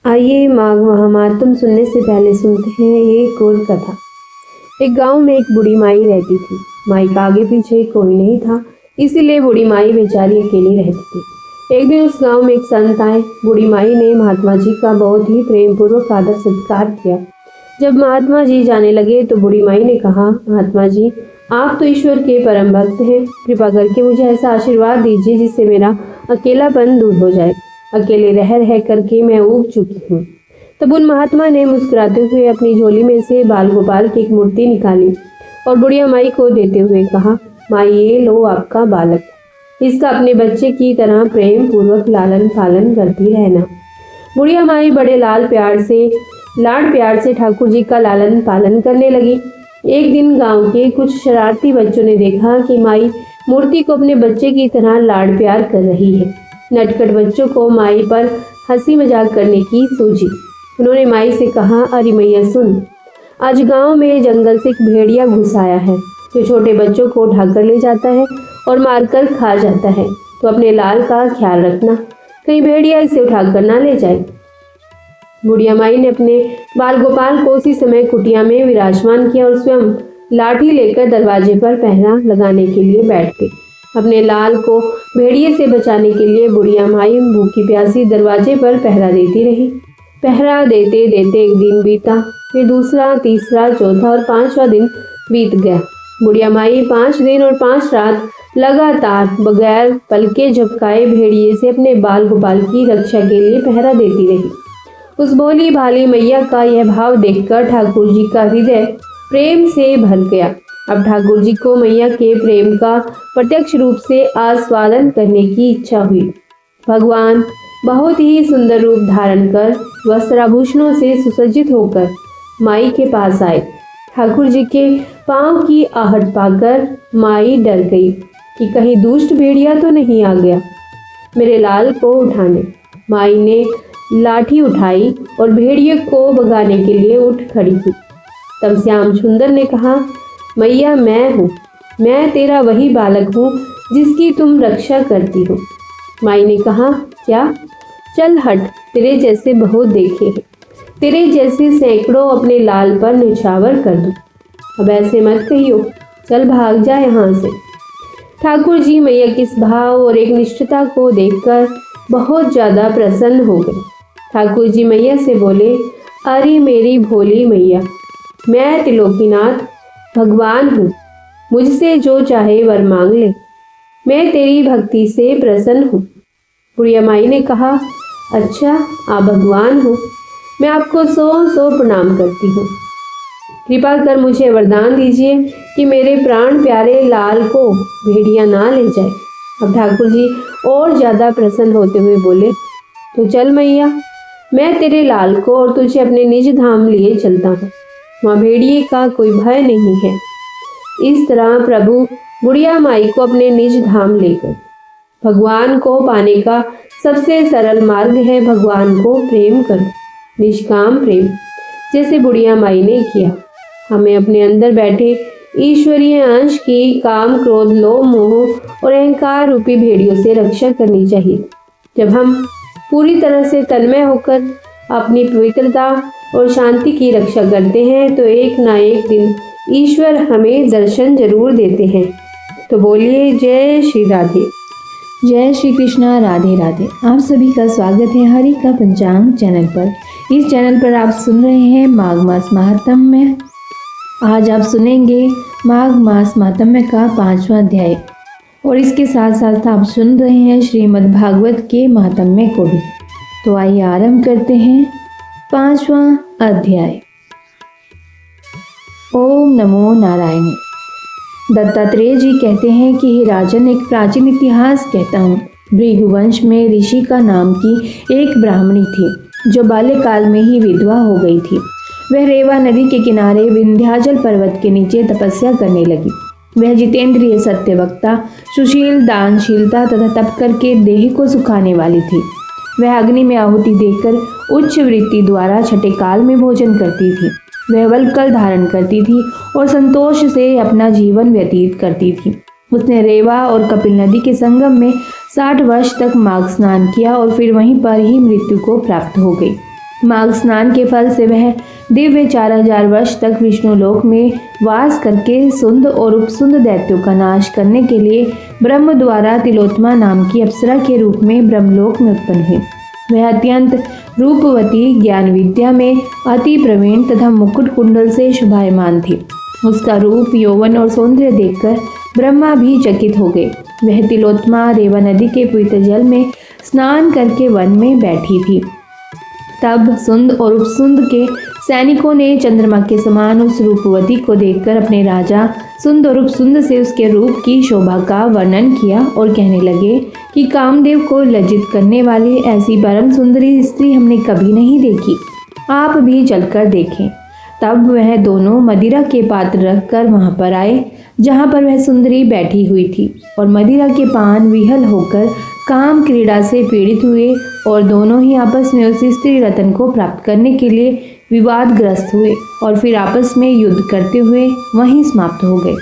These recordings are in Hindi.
आइए माघ महात्म सुनने से पहले सुनते हैं एक और कथा। एक गांव में एक बूढ़ी माई रहती थी। माई का आगे पीछे कोई नहीं था, इसीलिए बूढ़ी माई बेचारी अकेली रहती थी। एक दिन उस गांव में एक संत आए। बूढ़ी माई ने महात्मा जी का बहुत ही प्रेम पूर्वक आदर सत्कार किया। जब महात्मा जी जाने लगे तो बूढ़ी माई ने कहा, महात्मा जी, आप तो ईश्वर के परम भक्त हैं, कृपा करके मुझे ऐसा आशीर्वाद दीजिए जिससे मेरा अकेलापन दूर हो जाए। अकेले रह रह करके मैं ऊब चुकी हूँ। तब उन महात्मा ने मुस्कुराते हुए अपनी झोली में से बाल गोपाल की एक मूर्ति निकाली और बुढ़िया माई को देते हुए कहा, माई ये लो आपका बालक, इसका अपने बच्चे की तरह प्रेम पूर्वक लालन पालन करती रहना। बुढ़िया माई बड़े लाड प्यार से ठाकुर जी का लालन पालन करने लगी। एक दिन गांव के कुछ शरारती बच्चों ने देखा कि माई मूर्ति को अपने बच्चे की तरह लाड प्यार कर रही है। नटखट बच्चों को माई पर हंसी मजाक करने की सूझी। उन्होंने माई से कहा, अरे मैया सुन, आज गांव में जंगल से एक भेड़िया घुस आया है जो छोटे बच्चों को उठाकर ले जाता है और मारकर खा जाता है, तो अपने लाल का ख्याल रखना, कहीं भेड़िया इसे उठाकर ना ले जाए। बुढ़िया माई ने अपने बाल गोपाल को उसी समय कुटिया में विराजमान किया और स्वयं लाठी लेकर दरवाजे पर पहरा लगाने के लिए बैठ गई। अपने लाल को भेड़िए से बचाने के लिए बुढ़िया माई भूखी प्यासी दरवाजे पर पहरा देती रही। पहरा देते देते एक दिन बीता, फिर दूसरा, तीसरा, चौथा और 5वां दिन बीत गया। बुढ़िया माई 5 दिन और 5 रात लगातार बगैर पलके झपकाए भेड़िए से अपने बाल गोपाल की रक्षा के लिए पहरा देती रही। उस भोली भाली मैया का यह भाव देखकर ठाकुर जी का हृदय प्रेम से भर गया। अब ठाकुर जी को मैया के प्रेम का प्रत्यक्ष रूप से आस्वादन करने की इच्छा हुई। भगवान बहुत ही सुंदर रूप धारण कर वस्त्राभूषणों से सुसज्जित होकर माई के पास आए। ठाकुर जी के पांव की आहट पाकर माई डर गई कि कहीं दुष्ट भेड़िया तो नहीं आ गया मेरे लाल को उठाने। माई ने लाठी उठाई और भेड़िए को भगाने के लिए उठ खड़ी हुई। तब श्याम सुंदर ने कहा, मैया मैं हूँ, मैं तेरा वही बालक हूँ जिसकी तुम रक्षा करती हो। माई ने कहा, क्या? चल हट, तेरे जैसे बहुत देखे हैं, तेरे जैसे सैकड़ों अपने लाल पर निछावर कर दूं। अब ऐसे मत कहियो, चल भाग जा यहाँ से। ठाकुर जी मैया की इस भाव और एक निष्ठता को देखकर बहुत ज्यादा प्रसन्न हो गए। ठाकुर जी मैया से बोले, अरे मेरी भोली मैया, मैं त्रिलोकीनाथ भगवान हूँ, मुझसे जो चाहे वर मांग ले, मैं तेरी भक्ति से प्रसन्न हूँ। बुढ़िया माई ने कहा, अच्छा आप भगवान हो, मैं आपको 100 प्रणाम करती हूँ। कृपा कर मुझे वरदान दीजिए कि मेरे प्राण प्यारे लाल को भेड़िया ना ले जाए। अब ठाकुर जी और ज्यादा प्रसन्न होते हुए बोले, तो चल मैया, मैं तेरे लाल को और तुझे अपने निज धाम लिए चलता हूँ, वहाँ भेड़िए का कोई भय नहीं है। इस तरह प्रभु बुढ़िया माई को अपने निज धाम ले गए। भगवान को पाने का सबसे सरल मार्ग है भगवान को प्रेम करो, निष्काम प्रेम, जैसे बुढ़िया माई ने किया। हमें अपने अंदर बैठे ईश्वरीय अंश की काम, क्रोध, लोभ, मोह और अहंकार रूपी भेड़ियों से रक्षा करनी चाहिए। जब हम पूरी तरह से तन्मय होकर अपनी पवित्रता और शांति की रक्षा करते हैं तो एक ना एक दिन ईश्वर हमें दर्शन जरूर देते हैं। तो बोलिए जय श्री राधे। जय श्री कृष्णा, राधे राधे। आप सभी का स्वागत है हरि का पंचांग चैनल पर। इस चैनल पर आप सुन रहे हैं माघ मास महात्म्य। आज आप सुनेंगे माघ मास महात्म्य का 5वां अध्याय और इसके साथ साथ आप सुन रहे हैं श्रीमद् भागवत के महात्म्य को भी। तो आइए आरंभ करते हैं 5वां अध्याय। ओम नमो नारायण। दत्तात्रेय जी कहते हैं कि हे राजन, एक प्राचीन इतिहास कहता हूँ। भृगुवंश में ऋषि का नाम की एक ब्राह्मणी थी जो बाल्यकाल में ही विधवा हो गई थी। वह रेवा नदी के किनारे विंध्याचल पर्वत के नीचे तपस्या करने लगी। वह जितेंद्रिय, सत्यवक्ता, सुशील, दानशीलता तथा तप करके देह को सुखाने वाली थी। वह अग्नि में आहुति देकर उच्च वृत्ति द्वारा छठे काल में भोजन करती थी। वह वल्कल धारण करती थी और संतोष से अपना जीवन व्यतीत करती थी। उसने रेवा और कपिल नदी के संगम में 60 वर्ष तक माघ स्नान किया और फिर वहीं पर ही मृत्यु को प्राप्त हो गई। माघ स्नान के फल से वह दिव्य 4000 वर्ष तक विष्णु लोक में वास करके सुंद और उपसुंद दैत्यों का नाश करने के लिए ब्रह्म द्वारा तिलोत्तमा नाम की अप्सरा के रूप में ब्रह्मलोक में उत्पन्न हुई। वह अत्यंत रूपवती, ज्ञान विद्या में अति प्रवीण तथा मुकुट कुंडल से शोभायमान थी। उसका रूप, यौवन और सौंदर्य देखकर ब्रह्मा भी चकित हो गए। वह तिलोत्तमा रेवा नदी के पवित्र जल में स्नान करके वन में बैठी थी। तब सुंद और उपसुंद के सैनिकों ने चंद्रमा के समान उस रूपवती को देखकर अपने राजा सुंद और उपसुंद से उसके रूप की शोभा का वर्णन किया और कहने लगे कि कामदेव को लज्जित करने वाली ऐसी परम सुंदरी स्त्री हमने कभी नहीं देखी, आप भी चलकर देखें। तब वह दोनों मदिरा के पात्र रखकर वहां पर आए जहां पर वह सुंदरी बैठी हुई थी, और मदिरा के पान विहल होकर काम क्रीड़ा से पीड़ित हुए और दोनों ही आपस में उस स्त्री रत्न को प्राप्त करने के लिए विवादग्रस्त हुए और फिर आपस में युद्ध करते हुए वहीं समाप्त हो गए।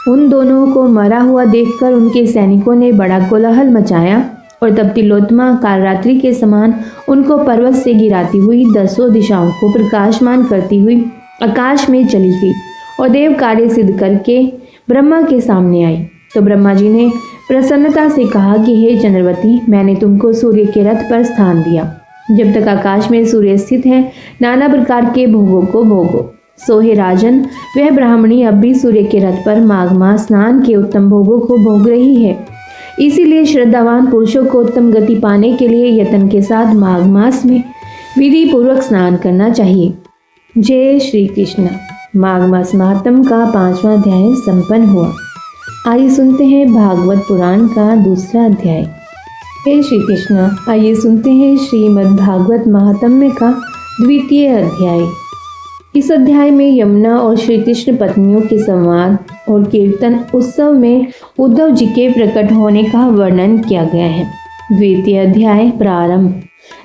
उन दोनों को मरा हुआ देखकर उनके सैनिकों ने बड़ा कोलाहल मचाया और तब तिलोत्तमा कालरात्रि के समान उनको पर्वत से गिराती हुई 10 दिशाओं को प्रकाशमान करती हुई आकाश में चली गई और देव कार्य सिद्ध करके ब्रह्मा के सामने आई। तो ब्रह्मा जी ने प्रसन्नता से कहा कि हे चंद्रवती, मैंने तुमको सूर्य के रथ पर स्थान दिया। जब तक आकाश में सूर्य स्थित है, नाना प्रकार के भोगों को भोगो। सो हे राजन, वह ब्राह्मणी अब भी सूर्य के रथ पर माघ मास स्नान के उत्तम भोगों को भोग रही है। इसीलिए श्रद्धावान पुरुषों को उत्तम गति पाने के लिए यत्न के साथ माघ मास में विधि पूर्वक स्नान करना चाहिए। जय श्री कृष्ण। माघ मास महात्म का 5वां अध्याय संपन्न हुआ। आइए सुनते हैं भागवत पुराण का दूसरा अध्याय। हे श्री कृष्ण, आइए सुनते हैं श्रीमद् भागवत महात्म्य का द्वितीय अध्याय। इस अध्याय में यमुना और श्री कृष्ण पत्नियों के संवाद और कीर्तन उत्सव में उद्धव जी के प्रकट होने का वर्णन किया गया है। द्वितीय अध्याय प्रारंभ।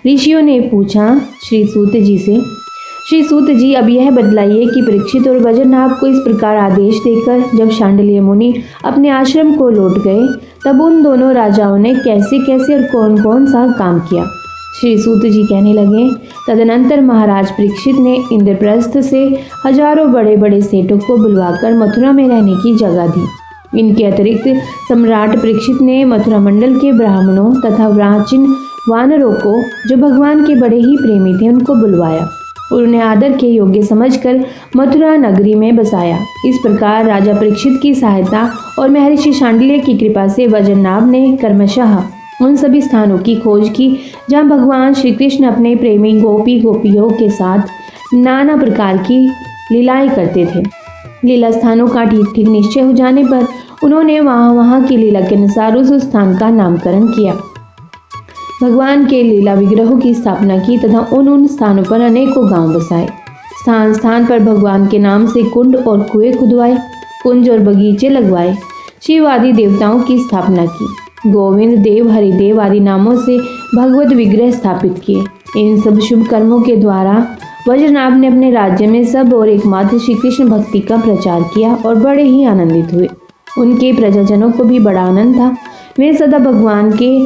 ऋषियों ने पूछा श्री सूत जी से, श्री सूत जी, अब यह बतलाइए कि परीक्षित और वज्रनाभ को इस प्रकार आदेश देकर जब शांडिल्य मुनि अपने आश्रम को लौट गए, तब उन दोनों राजाओं ने कैसे कैसे और कौन कौन सा काम किया। श्री सूत जी कहने लगे, तदनंतर महाराज परीक्षित ने इंद्रप्रस्थ से हजारों बड़े बड़े सेठों को बुलवाकर मथुरा में रहने की जगह दी। इनके अतिरिक्त सम्राट परीक्षित ने मथुरा मंडल के ब्राह्मणों तथा प्राचीन वानरों को, जो भगवान के बड़े ही प्रेमी थे, उनको बुलवाया और उन्हें आदर के योग्य समझकर मथुरा नगरी में बसाया। इस प्रकार राजा परीक्षित की सहायता और महर्षि शांडिल्य की कृपा से वज्रनाभ ने क्रमशः उन सभी स्थानों की खोज की जहां भगवान श्री कृष्ण अपने प्रेमी गोपियों के साथ नाना प्रकार की लीलाएं करते थे। लीला स्थानों का ठीक ठीक निश्चय हो जाने पर उन्होंने वहां की लीला के अनुसार उस स्थान का नामकरण किया, भगवान के लीला विग्रहों की स्थापना की तथा उन स्थानों पर अनेकों गांव बसाए। स्थान स्थान पर भगवान के नाम से कुंड और कुएं खुदवाए, कुंज और बगीचे लगवाए, शिव आदि देवताओं की स्थापना की, गोविंद देव, हरिदेव आदि नामों से भगवत विग्रह स्थापित किए। इन सब शुभ कर्मों के द्वारा वज्रनाभ ने अपने राज्य में सब और एकमात्र श्री कृष्ण भक्ति का प्रचार किया और बड़े ही आनंदित हुए। उनके प्रजाजनों को भी बड़ा आनंद था। वे सदा भगवान के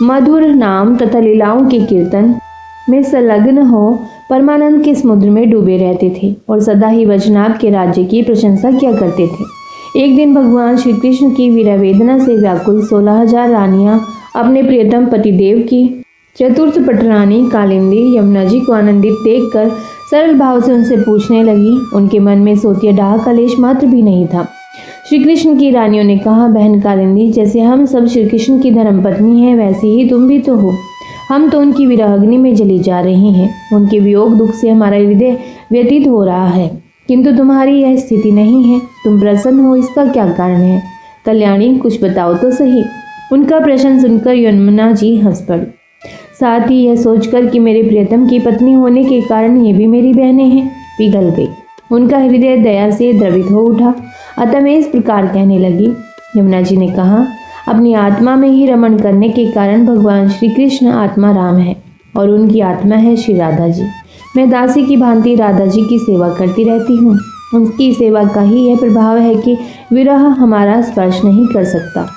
मधुर नाम तथा लीलाओं के कीर्तन में संलग्न हो परमानंद के समुद्र में डूबे रहते थे और सदा ही वज्रनाभ के राज्य की प्रशंसा किया करते थे। एक दिन भगवान श्री कृष्ण की वीरा वेदना से व्याकुल 16,000 रानियां अपने प्रियतम पतिदेव की चतुर्थ पटरानी कालिंदी यमुना जी को आनंदित देखकर सरल भाव से उनसे पूछने लगी। उनके मन में सोतिया डाह का लेश मात्र भी नहीं था। श्री कृष्ण की रानियों ने कहा, बहन कालिंदी, जैसे हम सब श्री कृष्ण की धर्मपत्नी हैं, वैसे ही तुम भी तो हो। हम तो उनकी विरह अग्नि में जली जा रही हैं। उनके वियोग दुख से हमारा हृदय व्यतीत हो रहा है, किंतु तुम्हारी यह स्थिति नहीं है। तुम प्रसन्न हो, इसका क्या कारण है? कल्याणी, कुछ बताओ तो सही। उनका प्रश्न सुनकर यमुना जी हंस पड़ी। साथ ही यह सोचकर कि मेरे प्रियतम की पत्नी होने के कारण ये भी मेरी बहनें हैं, पिघल गई। उनका हृदय दया से द्रवित हो उठा। अतः मैं इस प्रकार कहने लगी। यमुना जी ने कहा, अपनी आत्मा में ही रमण करने के कारण भगवान श्री कृष्ण आत्मा राम है और उनकी आत्मा है श्री राधा जी। मैं दासी की भांति राधा जी की सेवा करती रहती हूँ। उनकी सेवा का ही यह प्रभाव है कि विरह हमारा स्पर्श नहीं कर सकता।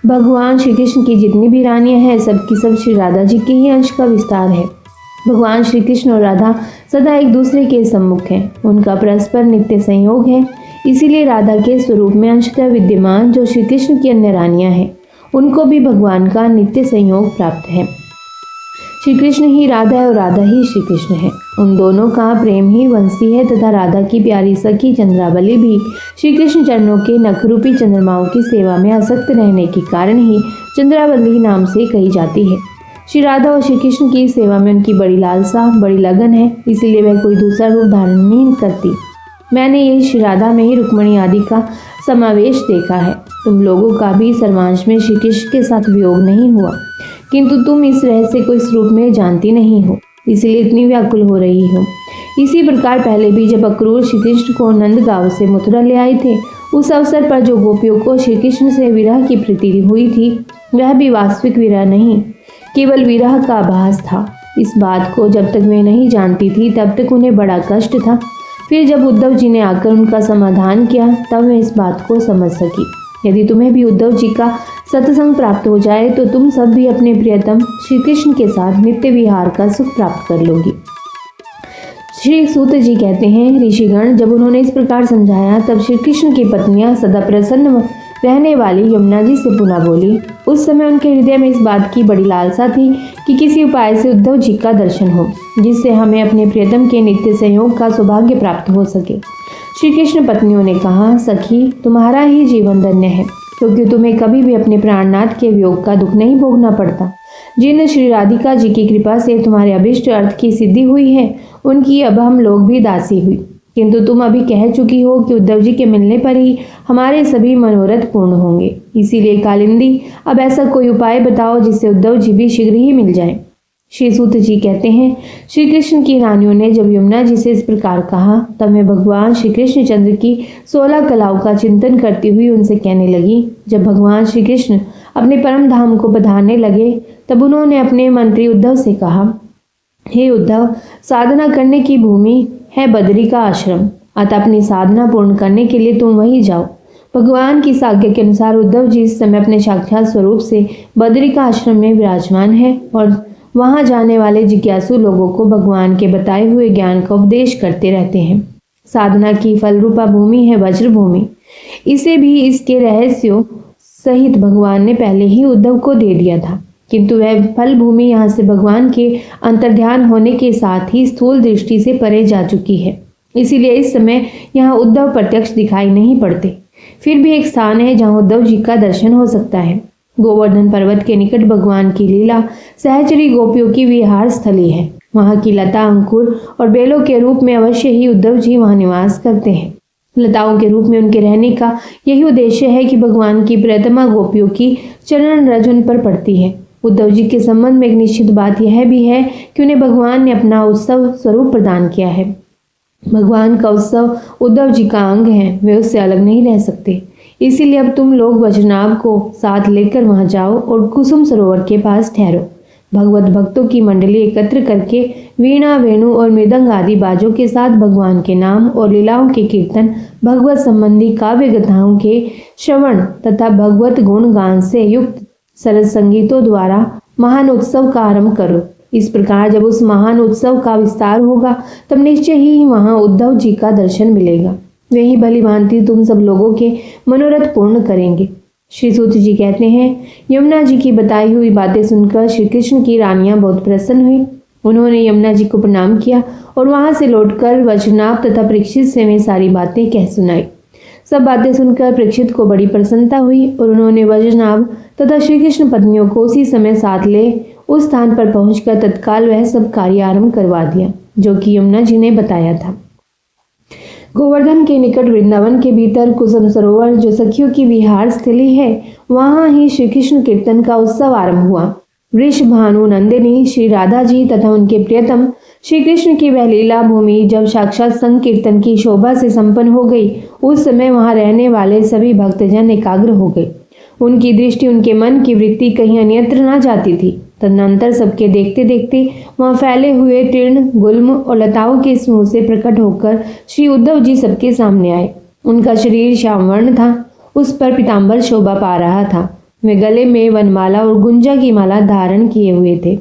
भगवान श्री कृष्ण की जितनी भी रानियां हैं, सबकी सब श्री राधा जी के ही अंश का विस्तार है। भगवान श्री कृष्ण और राधा सदा एक दूसरे के सम्मुख हैं। उनका परस्पर नित्य संयोग है। इसीलिए राधा के स्वरूप में अंशतः विद्यमान जो श्री कृष्ण की अन्य रानियां हैं, उनको भी भगवान का नित्य संयोग प्राप्त है। श्री कृष्ण ही राधा है और राधा ही श्री कृष्ण है। उन दोनों का प्रेम ही वंशी है तथा राधा की प्यारी सखी चंद्रावली भी श्री कृष्ण चरणों के नखरूपी चंद्रमाओं की सेवा में आसक्त रहने के कारण ही चंद्रावली नाम से कही जाती है। श्री राधा और श्री कृष्ण की सेवा में उनकी बड़ी लालसा, बड़ी लगन है, इसीलिए वह कोई दूसरा रूप धारण नहीं करती। मैंने ये श्री राधा में ही रुक्मणी आदि का समावेश देखा है। तुम लोगों का भी सर्वांश में श्री कृष्ण के साथ वियोग नहीं हुआ, किंतु तुम इस रहस्य को इस रूप में जानती नहीं हो, इसलिए इतनी व्याकुल हो रही हो। इसी प्रकार पहले भी जब अक्रूर श्री कृष्ण को नंद गांव से मथुरा ले आए थे, उस अवसर पर जो गोपियों को श्री कृष्ण से विरह की प्रतीति हुई थी, वह भी वास्तविक विरह नहीं, केवल विरह का आभास था। इस बात को जब तक वे नहीं जानती थी तब तक उन्हें बड़ा कष्ट था। फिर जब उद्धव जी ने आकर उनका समाधान किया तब वे इस बात को समझ सकी। यदि तुम्हें भी उद्धव जी का सत्संग प्राप्त हो जाए तो तुम सब भी अपने प्रियतम श्री कृष्ण के साथ नित्य विहार का सुख प्राप्त कर लोगी। श्री सूत जी कहते हैं, ऋषिगण जब उन्होंने इस प्रकार समझाया तब श्री कृष्ण की पत्नियां सदा प्रसन्न रहने वाली यमुना जी से पुनः बोली। उस समय उनके हृदय में इस बात की बड़ी लालसा थी कि किसी उपाय से उद्धव जी का दर्शन हो, जिससे हमें अपने प्रियतम के नित्य संयोग का सौभाग्य प्राप्त हो सके। श्री कृष्ण पत्नियों ने कहा, सखी तुम्हारा ही जीवन धन्य है, क्योंकि तुम्हें कभी भी अपने प्राणनाथ के वियोग का दुख नहीं भोगना पड़ता। जिन श्री राधिका जी की कृपा से तुम्हारे अभिष्ट अर्थ की सिद्धि हुई है, उनकी अब हम लोग भी दासी हुई, किंतु तुम अभी कह चुकी हो कि उद्धव जी के मिलने पर ही हमारे सभी मनोरथ पूर्ण होंगे। इसीलिए कालिंदी अब ऐसा कोई उपाय बताओ जिससे उद्धव जी भी शीघ्र ही मिल जाएं। श्री सूत जी कहते हैं, श्री कृष्ण की रानियों ने जब यमुना जी से इस प्रकार कहा तब मैं भगवान श्री कृष्ण चंद्र की 16 कलाओं का चिंतन करती हुई उनसे कहने लगी। जब भगवान श्री कृष्ण अपने परम धाम को पधारने लगे तब उन्होंने अपने मंत्री उद्धव से कहा, हे उद्धव, साधना करने की भूमि है बद्री का आश्रम, अतः अपनी साधना पूर्ण करने के लिए तुम वहीं जाओ। भगवान की आज्ञा के अनुसार उद्धव जी इस समय अपने साक्षात स्वरूप से बद्री का आश्रम में विराजमान है और वहां जाने वाले जिज्ञासु लोगों को भगवान के बताए हुए ज्ञान का उपदेश करते रहते हैं। साधना की फल रूपा भूमि है वज्र भूमि। इसे भी इसके रहस्यों सहित भगवान ने पहले ही उद्धव को दे दिया था, किंतु वह फल भूमि यहाँ से भगवान के अंतर्ध्यान होने के साथ ही स्थूल दृष्टि से परे जा चुकी है। इसीलिए इस समय यहाँ उद्धव प्रत्यक्ष दिखाई नहीं पड़ते। फिर भी एक स्थान है जहाँ उद्धव जी का दर्शन हो सकता है। गोवर्धन पर्वत के निकट भगवान की लीला सहचरी गोपियों की विहार स्थली है। वहाँ की लता, अंकुर और बेलों के रूप में अवश्य ही उद्धव जी वहाँ निवास करते हैं। लताओं के रूप में उनके रहने का यही उद्देश्य है कि भगवान की प्रियतमा गोपियों की चरण रज उन पर पड़ती है। उद्धव जी के संबंध में एक निश्चित बात यह भी है कि उन्हें भगवान ने अपना उत्सव स्वरूप प्रदान किया है। भगवान का उत्सव उद्धव जी का अंग है, वे उससे अलग नहीं रह सकते। इसीलिए अब तुम लोग वज्रनाभ को साथ लेकर वहां जाओ और कुसुम सरोवर के पास ठहरो। भगवत भक्तों की मंडली एकत्र करके वीणा, वेणु और मृदंग आदि बाजों के साथ भगवान के नाम और लीलाओं के कीर्तन, भगवत संबंधी काव्य गाथाओं के श्रवण तथा भगवत गुण गान से युक्त सरस संगीतों द्वारा महान उत्सव का आरंभ करो। इस प्रकार जब उस महान उत्सव का विस्तार होगा तब निश्चय ही वहां उद्धव जी का दर्शन मिलेगा। वे ही भली भांति तुम सब लोगों के मनोरथ पूर्ण करेंगे। श्री सूत जी कहते हैं, यमुना जी की बताई हुई बातें सुनकर श्री कृष्ण की रानियां बहुत प्रसन्न हुई। उन्होंने यमुना जी को प्रणाम किया और वहां से लौटकर वज्रनाभ तथा परीक्षित से वे सारी बातें कह सुनाई। सब बातें सुनकर परीक्षित को बड़ी प्रसन्नता हुई और उन्होंने वज्रनाभ तथा श्री कृष्ण पत्नियों को उसी समय साथ ले उस स्थान पर पहुंचकर तत्काल वह सब कार्य आरंभ करवा दिया जो कि यमुना जी ने बताया था। गोवर्धन के निकट वृंदावन के भीतर कुसुम सरोवर जो सखियों की विहार स्थली है, वहां ही श्री कृष्ण कीर्तन का उत्सव आरंभ हुआ। वृषभानु नंदिनी श्री राधा जी तथा उनके प्रियतम श्री कृष्ण की वह लीला भूमि जब साक्षात संकीर्तन की शोभा से संपन्न हो गई, उस समय वहां रहने वाले सभी भक्तजन एकाग्र हो गए। उनकी दृष्टि, उनके मन की वृत्ति कहीं अन्यत्र न जाती थी। तदनंतर सबके देखते देखते वहां फैले हुए तृण, गुल्म और लताओं के समूह से प्रकट होकर श्री उद्धव जी सबके सामने आए। उनका शरीर श्यामवर्ण था, उस पर पीताम्बर शोभा पा रहा था। वे गले में वनमाला और गुंजा की माला धारण किए हुए थे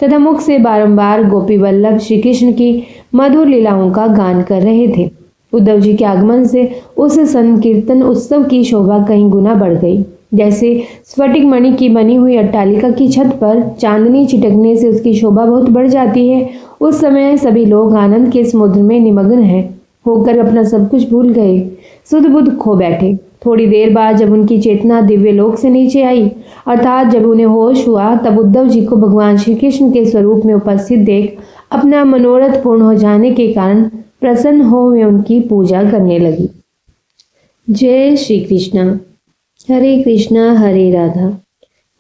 तथा मुख से बारंबार गोपी वल्लभ श्री कृष्ण की मधुर लीलाओं का गान कर रहे थे। उद्धव जी के आगमन से उस संकीर्तन उत्सव की शोभा कई गुना बढ़ गई। जैसे स्फटिक मणि की बनी हुई अट्टालिका की छत पर चांदनी छिटकने से उसकी शोभा बहुत बढ़ जाती है, उस समय सभी लोग आनंद के समुद्र में निमग्न हैं होकर अपना सब कुछ भूल गए, सुध बुध खो बैठे। थोड़ी देर बाद जब उनकी चेतना दिव्य लोक से नीचे आई, अर्थात जब उन्हें होश हुआ, तब उद्धव जी को भगवान श्री कृष्ण के स्वरूप में उपस्थित देख अपना मनोरथ पूर्ण हो जाने के कारण प्रसन्न हो वे उनकी पूजा करने लगी। जय श्री कृष्ण। हरे कृष्णा हरे राधा।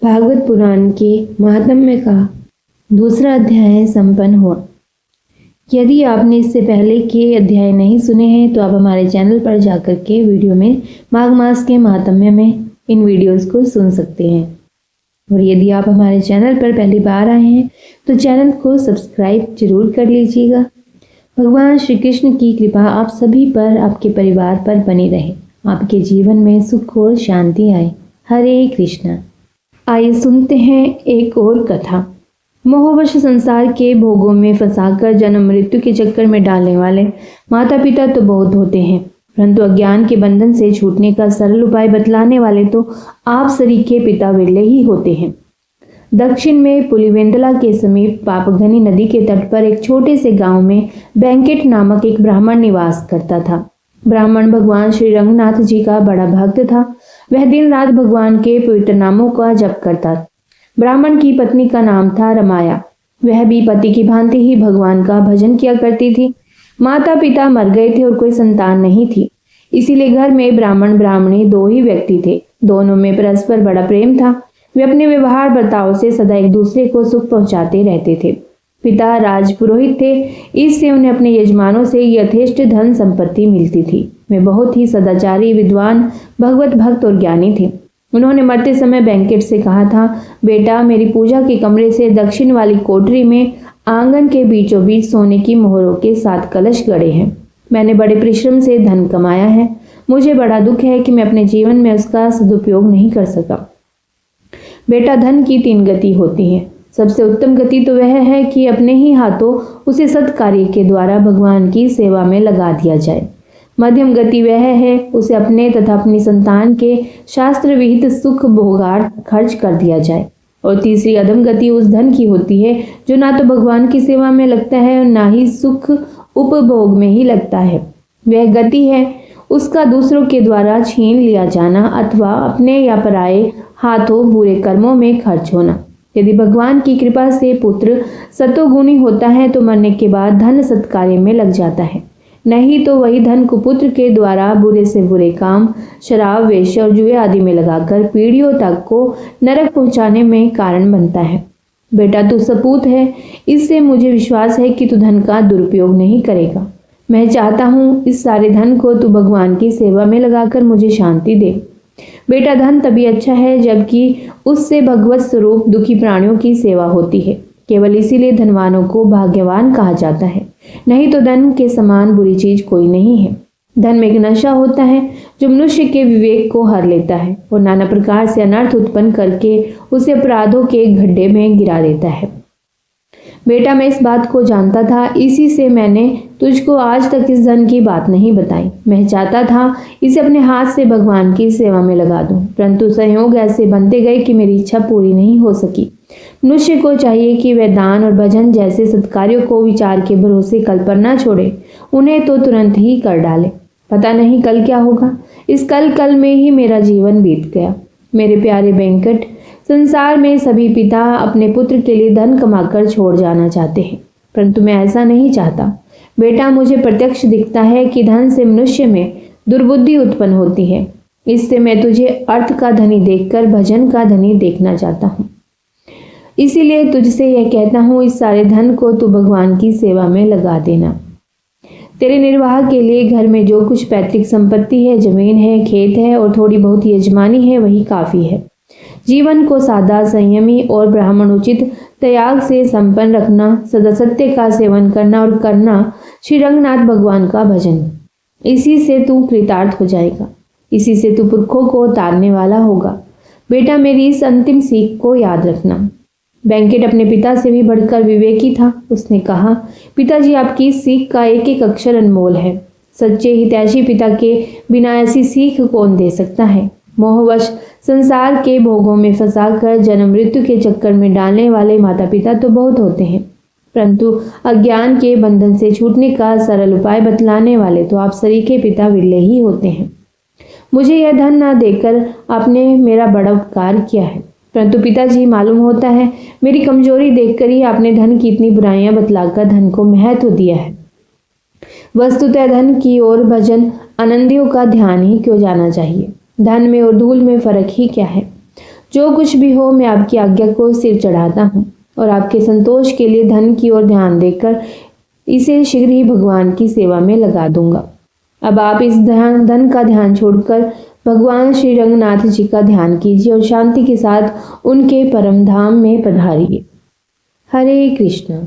भागवत पुराण के महात्म्य का दूसरा अध्याय संपन्न हुआ। यदि आपने इससे पहले के अध्याय नहीं सुने हैं तो आप हमारे चैनल पर जाकर के वीडियो में माघ मास के महात्म्य में इन वीडियोस को सुन सकते हैं। और यदि आप हमारे चैनल पर पहली बार आए हैं तो चैनल को सब्सक्राइब जरूर कर लीजिएगा। भगवान श्री कृष्ण की कृपा आप सभी पर, आपके परिवार पर बनी रहे, आपके जीवन में सुख और शांति आए। हरे कृष्णा। आइए सुनते हैं एक और कथा। मोहवश संसार के भोगों में फंसाकर जन्म मृत्यु के चक्कर में डालने वाले माता पिता तो बहुत होते हैं, परंतु अज्ञान के बंधन से छूटने का सरल उपाय बतलाने वाले तो आप सरीखे पिता विरले ही होते हैं। दक्षिण में पुलिवेंदला के समीप पापघनी नदी के तट पर एक छोटे से गांव में बैंकेट नामक एक ब्राह्मण निवास करता था। ब्राह्मण भगवान श्री रंगनाथ जी का बड़ा भक्त था। वह दिन रात भगवान के पवित्र नामों का जप करता। ब्राह्मण की पत्नी का नाम था रमाया। वह भी पति की भांति ही भगवान का भजन किया करती थी। माता पिता मर गए थे और कोई संतान नहीं थी, इसीलिए घर में ब्राह्मण ब्राह्मणी दो ही व्यक्ति थे। दोनों में परस्पर बड़ा प्रेम था। वे अपने व्यवहार बर्ताव से सदा एक दूसरे को सुख पहुंचाते रहते थे। पिता राजपुरोहित थे, इससे उन्हें अपने यजमानों से यथेष्ट धन संपत्ति मिलती थी। वे बहुत ही सदाचारी, विद्वान, भगवत भक्त और ज्ञानी थे। उन्होंने मरते समय बैंकेट से कहा था, बेटा, मेरी पूजा के कमरे से दक्षिण वाली कोठरी में आंगन के बीचों बीच सोने की मोहरों के 7 कलश गड़े हैं। मैंने बड़े परिश्रम से धन कमाया है। मुझे बड़ा दुख है कि मैं अपने जीवन में उसका सदुपयोग नहीं कर सका। बेटा, धन की 3 गति होती है। सबसे उत्तम गति तो वह है कि अपने ही हाथों उसे सत्कार्य के द्वारा भगवान की सेवा में लगा दिया जाए। मध्यम गति वह है उसे अपने तथा अपनी संतान के शास्त्र विहित सुख भोगार्थ खर्च कर दिया जाए। और तीसरी अधम गति उस धन की होती है जो ना तो भगवान की सेवा में लगता है और ना ही सुख उपभोग में ही लगता है। वह गति है उसका दूसरों के द्वारा छीन लिया जाना अथवा अपने या पराये हाथों बुरे कर्मों में खर्च होना। यदि भगवान की कृपा से पुत्र सतोगुणी होता है तो मरने के बाद धन सत्कार्य में लग जाता है, नहीं तो वही धन कुपुत्र के द्वारा बुरे से बुरे काम, शराब, वेश्या और जुए आदि में लगाकर पीढ़ियों तक को नरक पहुंचाने में कारण बनता है। बेटा, तू सपूत है, इससे मुझे विश्वास है कि तू धन का दुरुपयोग नहीं करेगा। मैं चाहता हूँ इस सारे धन को तू भगवान की सेवा में लगाकर मुझे शांति दे। बेटा, धन तभी अच्छा है जबकि उससे भगवत स्वरूप दुखी प्राणियों की सेवा होती है। केवल इसीलिए धनवानों को भाग्यवान कहा जाता है, नहीं तो धन के समान बुरी चीज कोई नहीं है। धन में एक नशा होता है जो मनुष्य के विवेक को हर लेता है और नाना प्रकार से अनर्थ उत्पन्न करके उसे अपराधों के गड्ढे में गिरा देता है। बेटा, मैं इस बात को जानता था, इसी से मैंने तुझको आज तक इस धन की बात नहीं बताई। मैं चाहता था इसे अपने हाथ से भगवान की सेवा में लगा दूं, परंतु संयोग ऐसे बनते गए कि मेरी इच्छा पूरी नहीं हो सकी। मनुष्य को चाहिए कि वह दान और भजन जैसे सत्कार्यों को विचार के भरोसे कल पर न छोड़े, उन्हें तो तुरंत ही कर डाले। पता नहीं कल क्या होगा। इस कल में ही मेरा जीवन बीत गया। मेरे प्यारे वेंकट, संसार में सभी पिता अपने पुत्र के लिए धन कमाकर छोड़ जाना चाहते हैं, परंतु मैं ऐसा नहीं चाहता। बेटा, मुझे प्रत्यक्ष दिखता है कि धन से मनुष्य में दुर्बुद्धि उत्पन्न होती है। इससे मैं तुझे अर्थ का धनी देखकर भजन का धनी देखना चाहता हूँ। इसीलिए तुझसे यह कहता हूँ, इस सारे धन को तू भगवान की सेवा में लगा देना। तेरे निर्वाह के लिए घर में जो कुछ पैतृक संपत्ति है, जमीन है, खेत है और थोड़ी बहुत यजमानी है, वही काफी है। जीवन को सादा, संयमी और ब्राह्मण उचित त्याग से संपन्न रखना, सदा सत्य का सेवन करना और करना श्री रंगनाथ भगवान का भजन। इसी से तू कृतार्थ हो जाएगा। इसी से तू पुरखों को तारने वाला होगा। बेटा, मेरी इस अंतिम सीख को याद रखना। वेंकट अपने पिता से भी बढ़कर विवेकी था। उसने कहा, पिताजी, आपकी इस सीख का एक एक अक्षर अनमोल है। सच्चे हितैषी पिता के बिना ऐसी सीख कौन दे सकता है। मोहवश संसार के भोगों में फंसाकर जन्म मृत्यु के चक्कर में डालने वाले माता पिता तो बहुत होते हैं, परंतु अज्ञान के बंधन से छूटने का सरल उपाय बतलाने वाले तो आप सरीखे पिता विरले ही होते हैं। मुझे यह धन न देकर आपने मेरा बड़ा उपकार किया है, परंतु पिताजी, मालूम होता है मेरी कमजोरी देखकर ही आपने धन की इतनी बुराइयां बतलाकर धन को महत्व दिया है। वस्तुतः धन की ओर भजन आनंदियों का ध्यान ही क्यों जाना चाहिए। धन में और धूल में फर्क ही क्या है। जो कुछ भी हो, मैं आपकी आज्ञा को सिर चढ़ाता हूँ और आपके संतोष के लिए धन की ओर ध्यान देकर इसे शीघ्र ही भगवान की सेवा में लगा दूंगा। अब आप इस धन का ध्यान छोड़कर भगवान श्री रंगनाथ जी का ध्यान कीजिए और शांति के साथ उनके परम धाम में पधारिए। हरे कृष्ण।